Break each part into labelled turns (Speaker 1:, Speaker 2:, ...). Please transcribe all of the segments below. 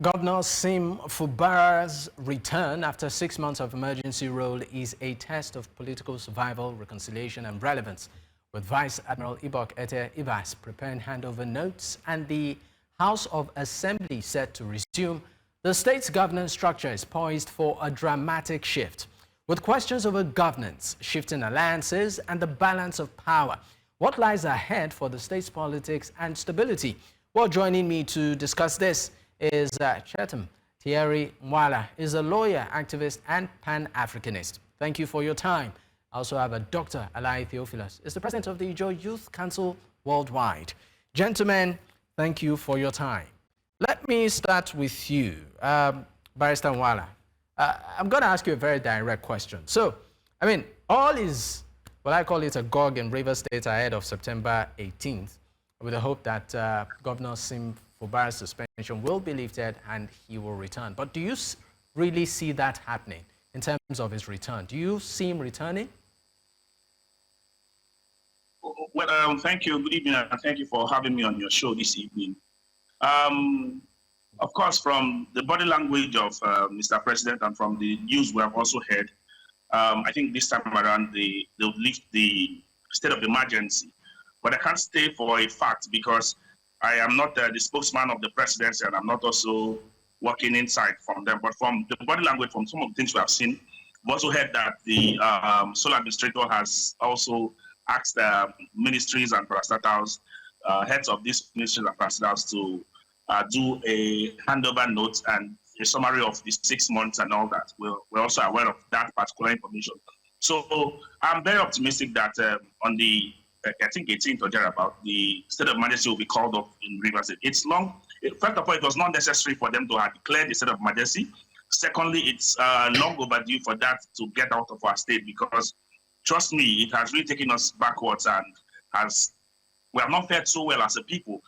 Speaker 1: Governor Fubara's return after 6 months of emergency rule is a test of political survival, reconciliation and relevance, with Vice Admiral Ibok-Ete Ibas preparing handover notes and the House of Assembly set to resume. The state's governance structure is poised for a dramatic shift, with questions over governance, shifting alliances and the balance of power. What lies ahead for the state's politics and stability? Well, joining me to discuss this is Chetam Thierry Nwala, is a lawyer, activist and Pan-Africanist. Thank you for your time. I also have a Dr. Alaye Theophilus, is the president of the Ijaw Youth Council Worldwide. Gentlemen, thank you for your time. Let me start with you, Barrister Nwala. I'm going to ask you a very direct question. So, I mean, all is, well, I call it a gog in Rivers State ahead of September 18th, with the hope that Governor Fubara's suspension will be lifted and he will return. But do you really see that happening in terms of his return? Do you see him returning?
Speaker 2: Well, thank you. Good evening, and thank you for having me on your show this evening. Of course, from the body language of Mr. President and from the news we have also heard, I think this time around they'll lift the state of emergency. But I can't stay for a fact because I am not the spokesman of the presidency, and I'm not also working inside from them. But from the body language, from some of the things we have seen, we've also heard that the sole administrator has also asked ministries and parastatals, heads of these ministries and parastatals, to do a handover note and a summary of the 6 months and all that. We're also aware of that particular information. So I'm very optimistic that on the I think 18th or thereabout, the state of emergency will be called off in Rivers State. It's long. First of all, it was not necessary for them to have declared the state of emergency. Secondly, it's long overdue for that to get out of our state because, trust me, it has really taken us backwards and we have not fared so well as a people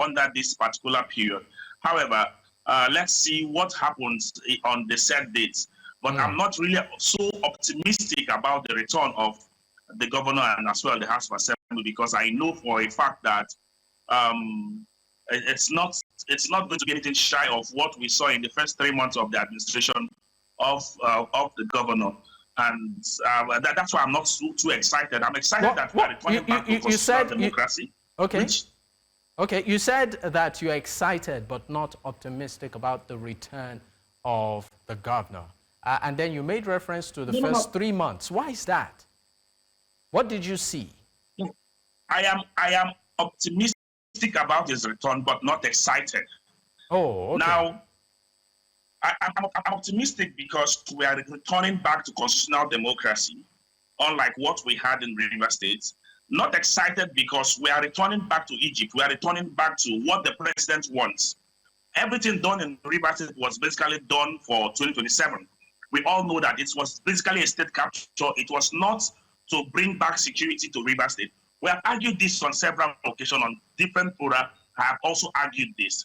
Speaker 2: under this particular period. However, let's see what happens on the set dates. But I'm not really so optimistic about the return of the governor and as well the House of Assembly, because I know for a fact that it's not going to be anything shy of what we saw in the first 3 months of the administration of the governor, and that's why I'm not too excited. I'm excited that we are returning back to constitutional democracy.
Speaker 1: Okay, you said that you're excited but not optimistic about the return of the governor, and then you made reference to the first 3 months. Why is that? What did you see?
Speaker 2: I am optimistic about his return, but not excited.
Speaker 1: Oh, okay.
Speaker 2: Now, I'm optimistic because we are returning back to constitutional democracy, unlike what we had in Rivers State. Not excited because we are returning back to Egypt. We are returning back to what the president wants. Everything done in Rivers State was basically done for 2027. We all know that it was basically a state capture. It was not to bring back security to Rivers State. We have argued this on several occasions on different fora. I have also argued this.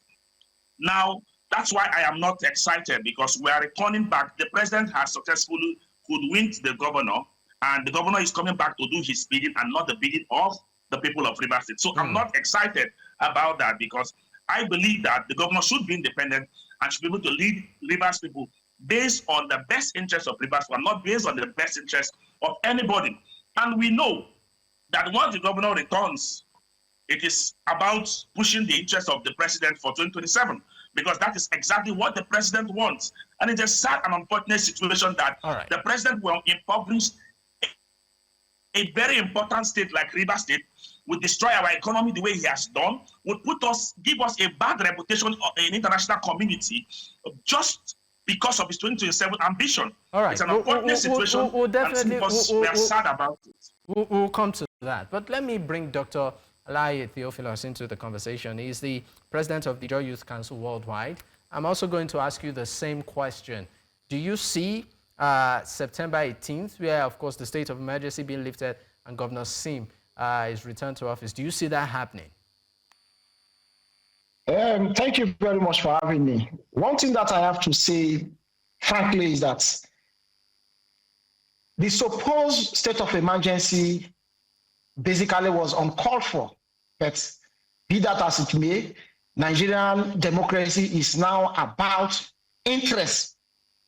Speaker 2: Now, that's why I am not excited, because we are returning back. The president has successfully hoodwinked the governor, and the governor is coming back to do his bidding and not the bidding of the people of Rivers State. So I'm not excited about that, because I believe that the governor should be independent and should be able to lead Rivers people based on the best interest of Rivers, but not based on the best interest of anybody. And we know that once the governor returns, it is about pushing the interest of the president for 2027, because that is exactly what the president wants. And it's a sad and unfortunate situation that the president will impoverish a very important state like Rivers State, would destroy our economy the way he has done, would give us a bad reputation in international community just because of his 2027 ambition. It's an unfortunate situation, and we are sad about it.
Speaker 1: We'll come to that. But let me bring Dr. Alaye Theophilus into the conversation. He's the president of the Ijaw Youth Council Worldwide. I'm also going to ask you the same question. Do you see September 18th, where, of course, the state of emergency being lifted and Governor Sim is returned to office? Do you see that happening?
Speaker 3: Thank you very much for having me. One thing that I have to say, frankly, is that the supposed state of emergency basically was uncalled for. But be that as it may, Nigerian democracy is now about interests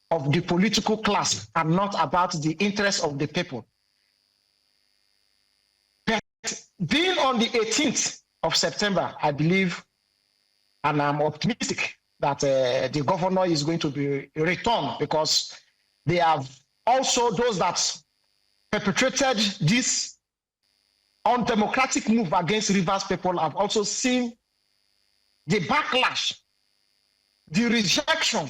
Speaker 3: of the political class and not about the interests of the people. But being on the 18th of September, I believe, and I'm optimistic that the governor is going to be returned, because they have also, those that perpetrated this undemocratic move against Rivers people have also seen the backlash, the rejection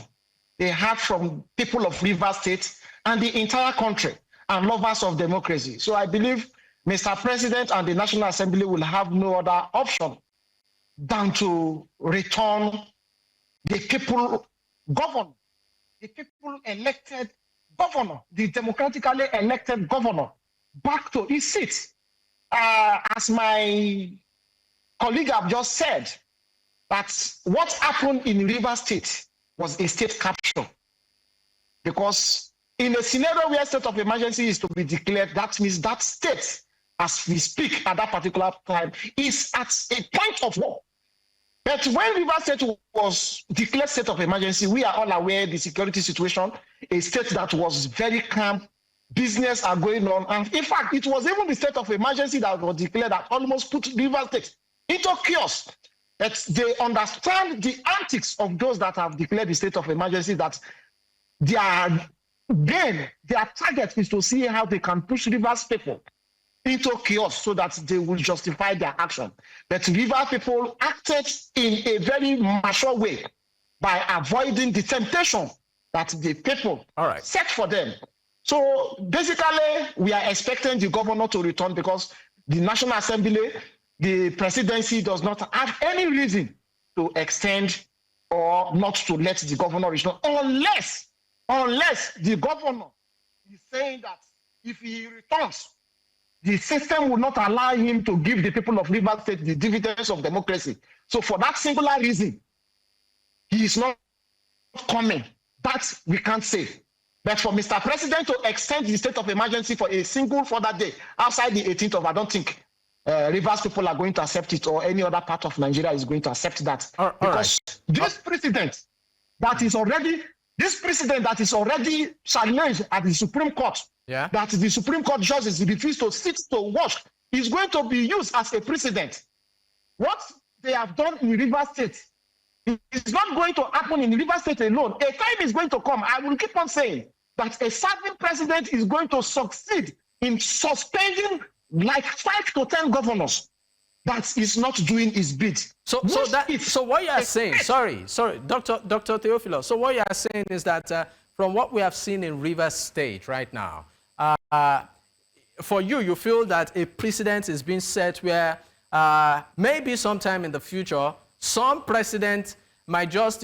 Speaker 3: they had from people of Rivers State and the entire country and lovers of democracy. So I believe Mr. President and the National Assembly will have no other option than to return the people governor, the people elected governor, the democratically elected governor, back to his seat. As my colleague have just said, that what happened in Rivers State was a state capture. Because in a scenario where state of emergency is to be declared, that means that state, as we speak at that particular time, is at a point of war. But when Rivers State was declared state of emergency, we are all aware the security situation, a state that was very calm, business are going on. And in fact, it was even the state of emergency that was declared that almost put Rivers State into chaos. That they understand the antics of those that have declared the state of emergency, that their target is to see how they can push Rivers people into chaos so that they will justify their action. But Rivers people acted in a very mature way by avoiding the temptation that the people set for them. So basically, we are expecting the governor to return, because the National Assembly, the presidency does not have any reason to extend or not to let the governor return, unless the governor is saying that if he returns, the system will not allow him to give the people of Rivers State the dividends of democracy. So for that singular reason, he is not coming. That we can't say. But for Mr. President to extend the state of emergency for a single further day outside the 18th of, I don't think Rivers people are going to accept it, or any other part of Nigeria is going to accept that. Because this precedent that is already challenged at the Supreme Court, that the Supreme Court judges refuse to sit to watch, is going to be used as a precedent. What they have done in Rivers State is not going to happen in Rivers State alone. A time is going to come, I will keep on saying, that a serving president is going to succeed in suspending like 5 to 10 governors that is not doing his bid. So what you are saying, sorry, Dr. Theophilus, so what you are saying is that from what we have seen in Rivers State right now, for you feel that a precedent is being set where maybe sometime in the future, some president might just,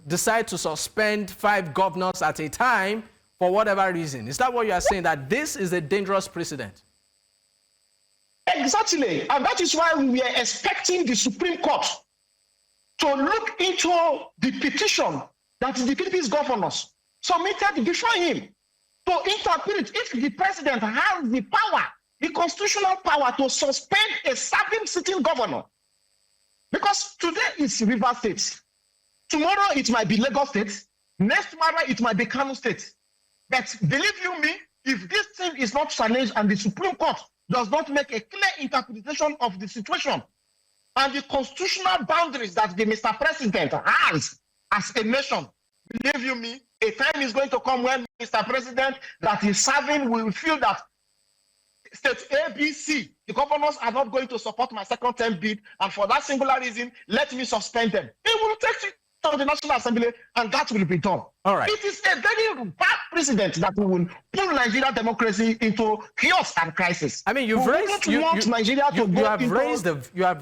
Speaker 3: decide to suspend 5 governors at a time for whatever reason. Is that what you are saying, that this is a dangerous precedent? Exactly. And that is why we are expecting the Supreme Court to look into the petition that the PDP's governors submitted before him, to interpret if the president has the power, the constitutional power, to suspend a serving sitting governor. Because today it's Rivers State. Tomorrow it might be Lagos State. Next tomorrow it might be Kano State. But believe you me, if this thing is not challenged and the Supreme Court does not make a clear interpretation of the situation and the constitutional boundaries that the Mr. President has as a nation, believe you me, a time is going to come when Mr. President that is serving will feel that state A, B, C, the governors are not going to support my second term bid, and for that singular reason, let me suspend them. It will take it to the National Assembly, and that will be done.
Speaker 1: All right.
Speaker 3: It is a very bad precedent that will pull Nigerian democracy into chaos and crisis.
Speaker 1: I mean, you have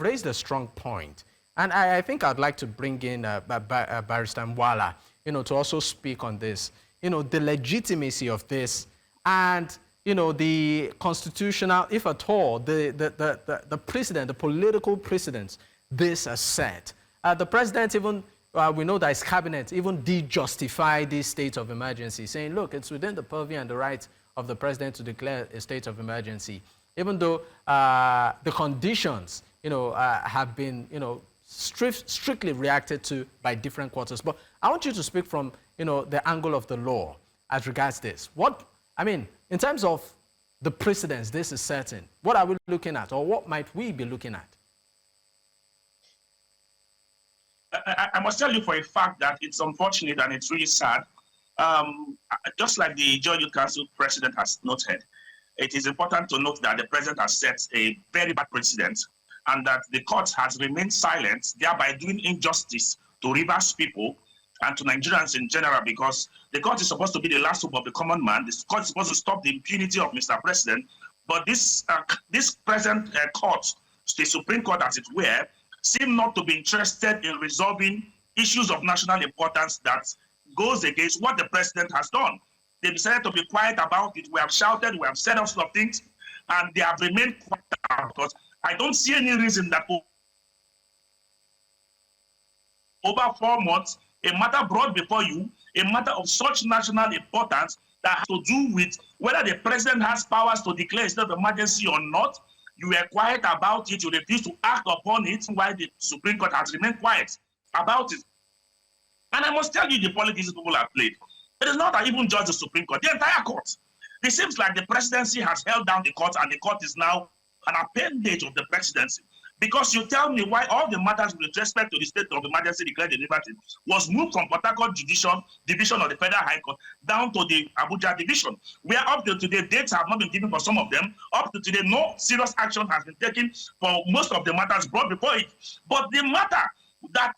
Speaker 1: raised a strong point, and I think I'd like to bring in Barrister Nwala, to also speak on this. The legitimacy of this, and the constitutional, if at all, the precedent, the political precedents this has set. The president even, we know that his cabinet even did justify this state of emergency, saying, look, it's within the purview and the right of the president to declare a state of emergency, even though the conditions, have been, strictly reacted to by different quarters. But I want you to speak from, the angle of the law as regards this. In terms of the precedents, this is certain. What are we looking at, or what might we be looking at?
Speaker 2: I must tell you for a fact that it's unfortunate and it's really sad. Just like the Ijaw Youth Council president has noted, it is important to note that the president has set a very bad precedent and that the court has remained silent, thereby doing injustice to Rivers people and to Nigerians in general, because the court is supposed to be the last hope of the common man. The court is supposed to stop the impunity of Mr. President. But this present court, the Supreme Court as it were, seem not to be interested in resolving issues of national importance that goes against what the president has done. They decided to be quiet about it. We have shouted, we have said all sorts of things, and they have remained quiet because I don't see any reason that over 4 months, a matter brought before you, a matter of such national importance that has to do with whether the president has powers to declare a state of emergency or not, you were quiet about it, you refuse to act upon it, while the Supreme Court has remained quiet about it. And I must tell you the politics people have played. It is not even just the Supreme Court, the entire court. It seems like the presidency has held down the court and the court is now an appendage of the presidency. Because you tell me why all the matters with respect to the state of emergency declared in Liberty was moved from Port Harcourt division of the Federal High Court down to the Abuja division, where up to today dates have not been given for some of them. Up to today, no serious action has been taken for most of the matters brought before it. But the matter that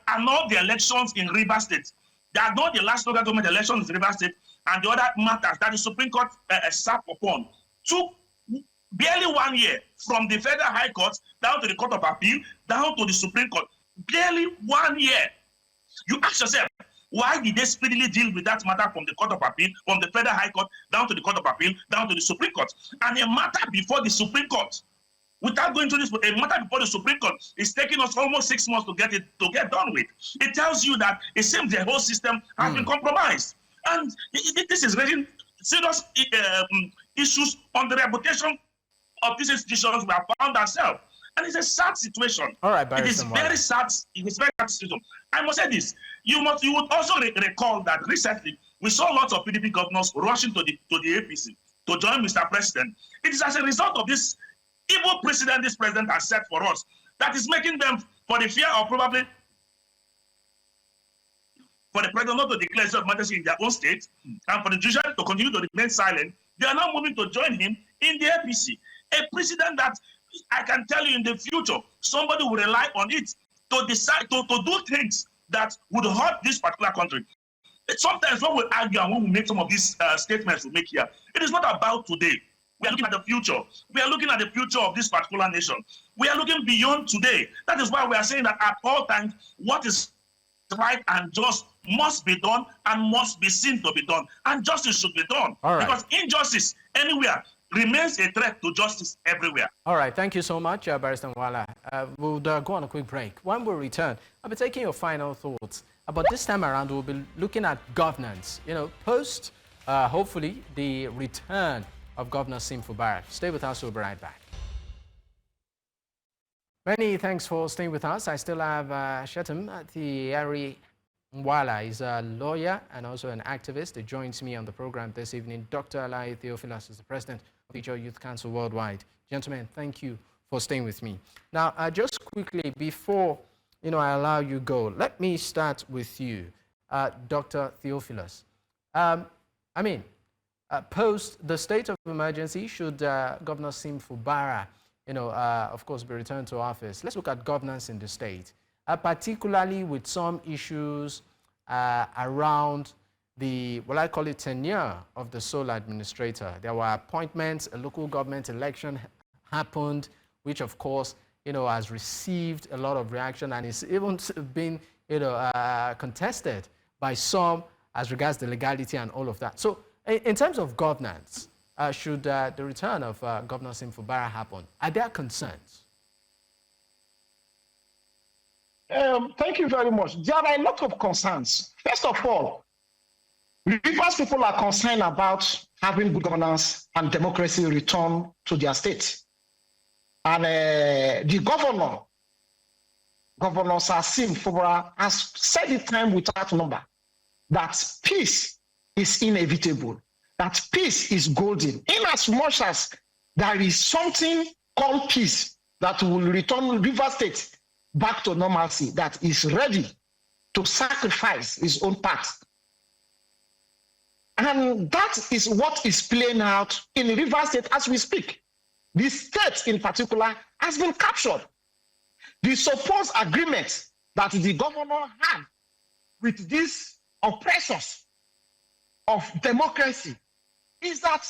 Speaker 2: annulled the elections in Rivers State, that annulled the last local government elections in Rivers State, and the other matters that the Supreme Court sat upon, took barely 1 year from the Federal High Court down to the Court of Appeal, down to the Supreme Court. Barely 1 year. You ask yourself, why did they speedily deal with that matter from the Court of Appeal, from the Federal High Court, down to the Court of Appeal, down to the Supreme Court? And a matter before the Supreme Court, without going through this, a matter before the Supreme Court is taking us almost 6 months to get done with. It tells you that it seems the whole system has been compromised. And this is raising serious issues on the reputation of these institutions we have found ourselves. And it's a sad situation.
Speaker 1: All right,
Speaker 2: it is very sad. It is very sad situation. I must say this. You would also recall that recently we saw lots of PDP governors rushing to the APC to join Mr. President. It is as a result of this evil precedent this president has set for us that is making them, for the fear of probably for the president not to declare state of emergency in their own state, and for the judiciary to continue to remain silent, they are now moving to join him in the APC. A precedent that I can tell you in the future, somebody will rely on it to decide to do things that would hurt this particular country. Sometimes when we argue and when we make some of these statements we make here, it is not about today. We are looking at the future. We are looking at the future of this particular nation. We are looking beyond today. That is why we are saying that at all times, what is right and just must be done and must be seen to be done. And justice should be done.
Speaker 1: All right.
Speaker 2: Because injustice anywhere remains a threat to justice everywhere.
Speaker 1: All right. Thank you so much, Barrister Nwala. We'll go on a quick break. When we return, I'll be taking your final thoughts. But this time around, we'll be looking at governance, post, hopefully, the return of Governor Siminalayi Fubara. Stay with us. We'll be right back. Many thanks for staying with us. I still have Chetam Thierry Nwala. He's a lawyer and also an activist. He joins me on the program this evening. Dr. Alaye Theophilus is the president of Ijaw Youth Council Worldwide. Gentlemen, thank you for staying with me. Now, just quickly, before I allow you go, let me start with you, Dr. Theophilus. Post the state of emergency, should Governor Siminalayi Fubara, of course, be returned to office, let's look at governance in the state, particularly with some issues around the, I call it tenure of the sole administrator. There were appointments, a local government election happened, which of course, has received a lot of reaction and is even been, contested by some as regards the legality and all of that. So in terms of governance, should the return of Governor Siminalayi Fubara happen, are there concerns?
Speaker 3: Thank you very much. There are a lot of concerns. First of all, Rivers people are concerned about having good governance and democracy return to their state. And the governor Governor Siminalayi Fubara has said it time without number that peace is inevitable, that peace is golden. In as much as there is something called peace that will return Rivers State back to normalcy, that is ready to sacrifice his own path. And that is what is playing out in Rivers State as we speak. The state in particular has been captured. The supposed agreement that the governor had with these oppressors of democracy is that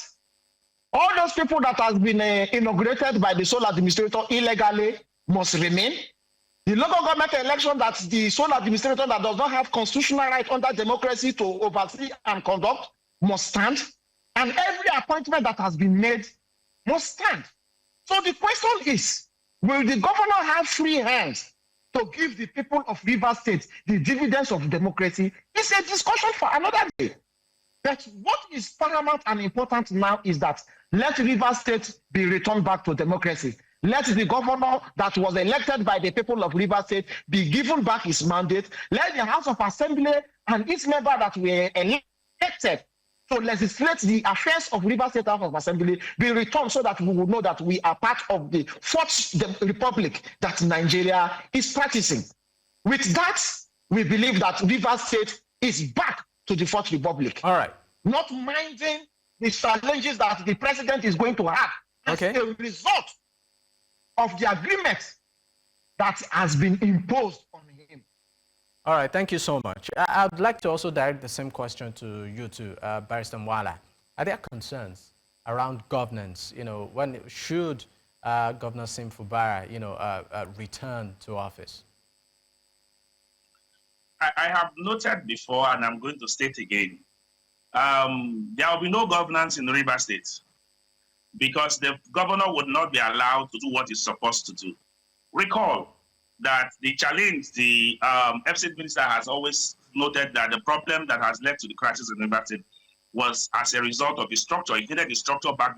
Speaker 3: all those people that has been inaugurated by the sole administrator illegally must remain. The local government election that the sole administrator that does not have constitutional right under democracy to oversee and conduct must stand. And every appointment that has been made must stand. So the question is, will the governor have free hands to give the people of Rivers State the dividends of democracy? It's a discussion for another day. But what is paramount and important now is that let Rivers State be returned back to democracy. Let the governor that was elected by the people of Rivers State be given back his mandate. Let the House of Assembly and its members that were elected to legislate the affairs of Rivers State House of Assembly be returned so that we will know that we are part of the fourth republic that Nigeria is practicing. With that, we believe that Rivers State is back to the fourth republic.
Speaker 1: All right.
Speaker 3: Not minding the challenges that the president is going to have as a result of the agreement that has been imposed on him.
Speaker 1: All right, thank you so much. I'd like to also direct the same question to you too, Barrister Nwala. Are there concerns around governance? When should Governor Siminalayi Fubara, return to office?
Speaker 2: I have noted before, and I'm going to state again, there will be no governance in Rivers State because the governor would not be allowed to do what he's supposed to do. Recall that the challenge, the FCT minister has always noted that the problem that has led to the crisis in Rivers State was as a result of his structure. He needed his structure back,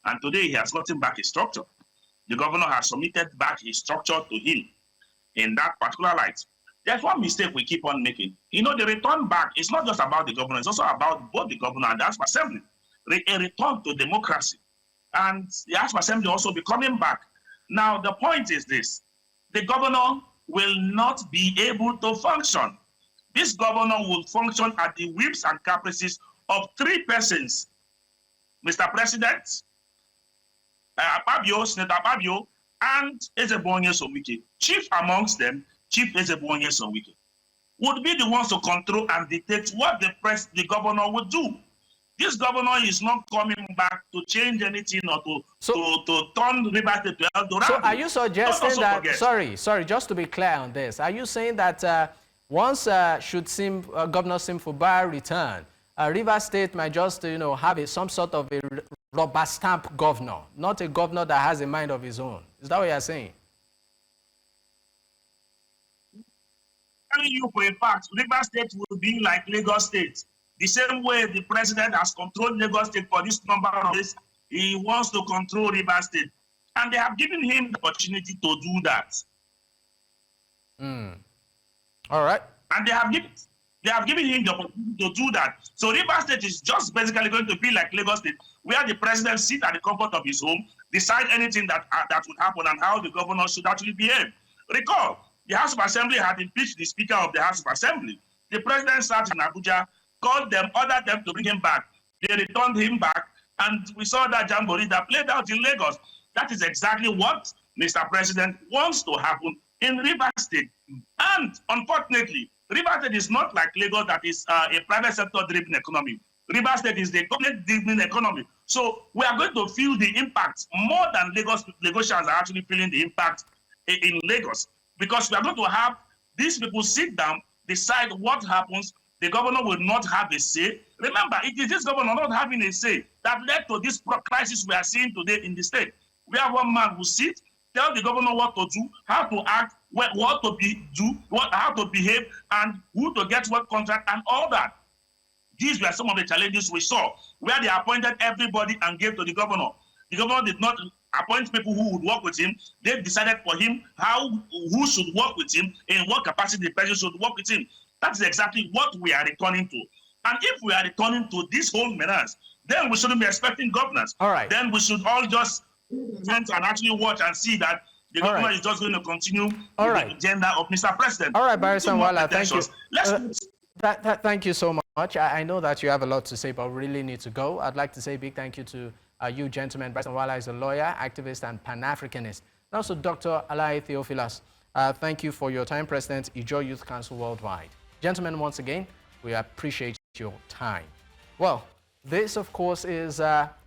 Speaker 2: and today he has gotten back his structure. The governor has submitted back his structure to him in that particular light. There's one mistake we keep on making. The return back is not just about the governor, it's also about both the governor and the House of Assembly. A return to democracy. And the House of Assembly also be coming back. Now, the point is this. The governor will not be able to function. This governor will function at the whims and caprices of three persons. Mr. President, Senator Akpabio, and Ezebonye Somike. Chief amongst them, Chief Ezebonye Somike, would be the ones to control and dictate what the governor would do. This governor is not coming back to change anything or to turn Rivers State to Eldorado.
Speaker 1: So are you suggesting that, sorry, just to be clear on this, are you saying that once should Governor Siminalayi Fubara return, Rivers State might just have some sort of a rubber stamp governor, not a governor that has a mind of his own? Is that what you're saying?
Speaker 2: Telling you for a fact, Rivers State will be like Lagos State. The same way the president has controlled Lagos State for this number of days, he wants to control Rivers State. And they have given him the opportunity to do that.
Speaker 1: All right.
Speaker 2: And they have given him the opportunity to do that. So Rivers State is just basically going to be like Lagos State, where the president sits at the comfort of his home, decide anything that would happen and how the governor should actually behave. Recall, the House of Assembly had impeached the Speaker of the House of Assembly. The president sat in Abuja, called them, ordered them to bring him back. They returned him back, and we saw that jamboree that played out in Lagos. That is exactly what Mr. President wants to happen in Rivers State. And unfortunately, Rivers State is not like Lagos, that is a private sector-driven economy. Rivers State is the government-driven economy. So we are going to feel the impact more than Lagosians are actually feeling the impact in Lagos, because we are going to have these people sit down, decide what happens. The governor will not have a say. Remember, it is this governor not having a say that led to this crisis we are seeing today in the state. We have one man who sits, tell the governor what to do, how to act, what to do, how to behave, and who to get what contract and all that. These were some of the challenges we saw, where they appointed everybody and gave to the governor. The governor did not appoint people who would work with him. They decided for him who should work with him, in what capacity the person should work with him. That's exactly what we are returning to. And if we are returning to this whole menace, then we shouldn't be expecting governors.
Speaker 1: All right.
Speaker 2: Then we should all just and actually watch and see that the government is just going to continue with the agenda of Mr. President.
Speaker 1: All right, Barrister Nwala, thank you. Thank you so much. I know that you have a lot to say, but we really need to go. I'd like to say a big thank you to you gentlemen. Barrister Nwala is a lawyer, activist, and Pan-Africanist. And also Dr. Alaye Theophilus. Thank you for your time, President, Ijaw Youth Council Worldwide. Gentlemen, once again, we appreciate your time. Well, this, of course, is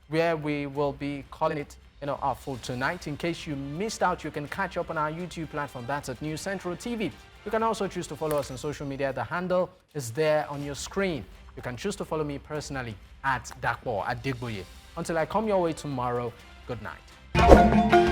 Speaker 1: where we will be calling it off for tonight. In case you missed out, you can catch up on our YouTube platform. That's at News Central TV. You can also choose to follow us on social media. The handle is there on your screen. You can choose to follow me personally at Dakpo, at Digboye. Until I come your way tomorrow, good night.